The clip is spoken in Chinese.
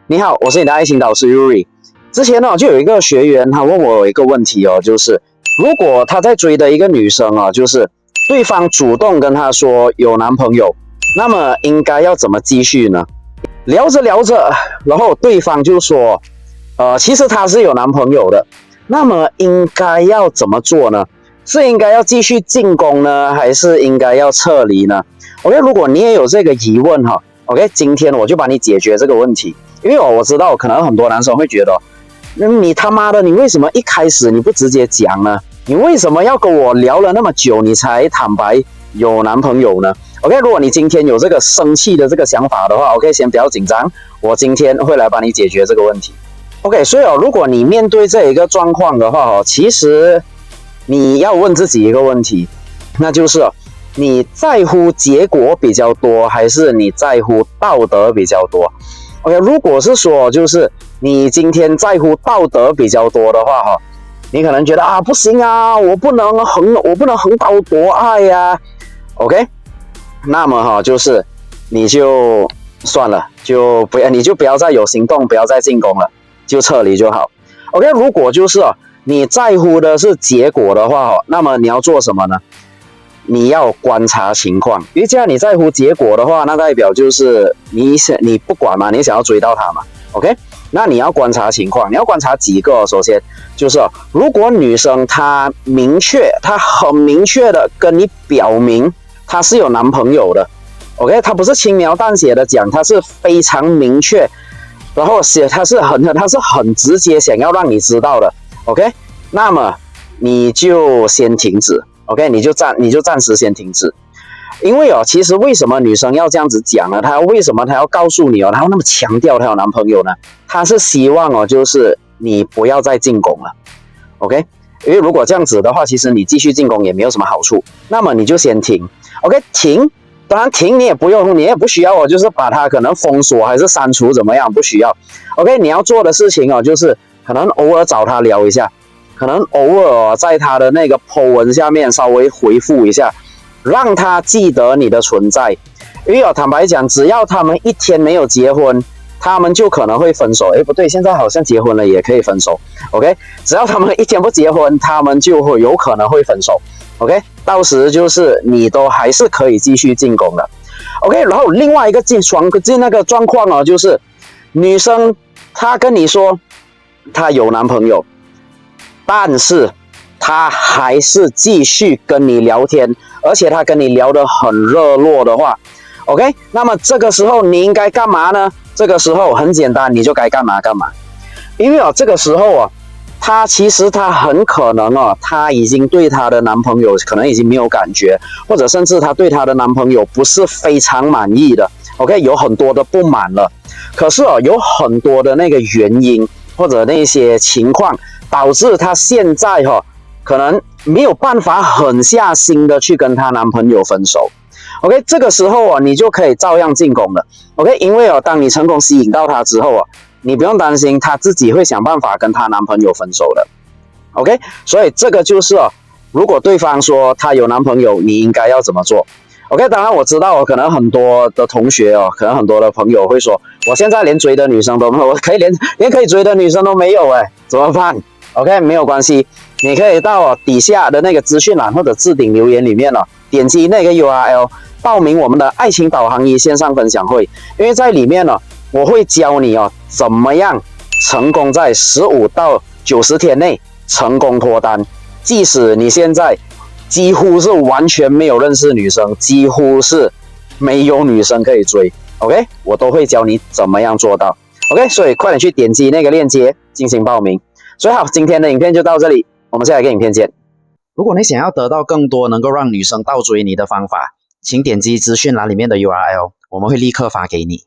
你好，我是你的爱情导师 Yuri。之前呢，就有一个学员他问我一个问题哦，就是如果他在追的一个女生啊，就是对方主动跟他说有男朋友，那么应该要怎么继续呢？聊着聊着，然后对方就说，其实他是有男朋友的，那么应该要怎么做呢？是应该要继续进攻呢，还是应该要撤离呢 ？OK， 如果你也有这个疑问哈，OK， 今天我就帮你解决这个问题。因为我知道可能很多男生会觉得，你他妈的，你为什么一开始你不直接讲呢？你为什么要跟我聊了那么久，你才坦白有男朋友呢 ？OK， 如果你今天有这个生气的这个想法的话 ，OK， 先不要紧张，我今天会来帮你解决这个问题。OK， 所以如果你面对这一个状况的话其实你要问自己一个问题，那就是你在乎结果比较多，还是你在乎道德比较多？ OK， 如果是说就是你今天在乎道德比较多的话你可能觉得不行啊，我不能横刀夺爱呀 ，OK， 那么就是你就算了，你就不要再有行动，不要再进攻了，就撤离就好。OK， 如果就是你在乎的是结果的话那么你要做什么呢？你要观察情况，因为既然你在乎结果的话，那代表就是你不管嘛，你想要追到他嘛 ，OK？ 那你要观察情况，你要观察几个，首先就是如果女生她很明确的跟你表明她是有男朋友的 ，OK？ 她不是轻描淡写的讲，她是非常明确，然后她是很直接想要让你知道的 ，OK？ 那么你就先停止。OK， 你就暂时先停止，因为其实为什么女生要这样子讲呢？为什么她要告诉你她要那么强调她有男朋友呢？她是希望就是你不要再进攻了 ，OK？ 因为如果这样子的话，其实你继续进攻也没有什么好处，那么你就先停 ，OK？ 停，当然停你也不需要就是把它可能封锁还是删除怎么样，不需要 ，OK？ 你要做的事情就是可能偶尔找她聊一下。可能偶尔在他的那个 po 文下面稍微回复一下，让他记得你的存在。因为坦白讲，只要他们一天没有结婚，他们就可能会分手。不对，现在好像结婚了也可以分手。OK， 只要他们一天不结婚，他们就会有可能会分手。OK， 到时就是你都还是可以继续进攻的。OK， 然后另外一个那个状况就是女生她跟你说她有男朋友。但是他还是继续跟你聊天，而且他跟你聊得很热络的话 ，OK， 那么这个时候你应该干嘛呢？这个时候很简单，你就该干嘛干嘛。因为这个时候其实他很可能他已经对他的男朋友可能已经没有感觉，或者甚至他对他的男朋友不是非常满意的 ，OK， 有很多的不满了。可是有很多的那个原因或者那些情况。导致她现在可能没有办法狠下心的去跟她男朋友分手 ，OK， 这个时候你就可以照样进攻了 ，OK， 因为当你成功吸引到她之后你不用担心她自己会想办法跟她男朋友分手的 ，OK， 所以这个就是如果对方说她有男朋友，你应该要怎么做 ？OK， 当然我知道可能很多的同学可能很多的朋友会说，我现在连追的女生都没有，我连可以追的女生都没有怎么办？OK， 没有关系，你可以到底下的那个资讯栏或者置顶留言里面点击那个 URL 报名我们的爱情导航1线上分享会，因为在里面我会教你怎么样成功在15到90天内成功脱单，即使你现在几乎是完全没有认识女生，几乎是没有女生可以追 ，OK， 我都会教你怎么样做到 ，OK， 所以快点去点击那个链接进行报名。所以好，今天的影片就到这里，我们下一个影片见。如果你想要得到更多能够让女生倒追你的方法，请点击资讯栏里面的 URL， 我们会立刻发给你。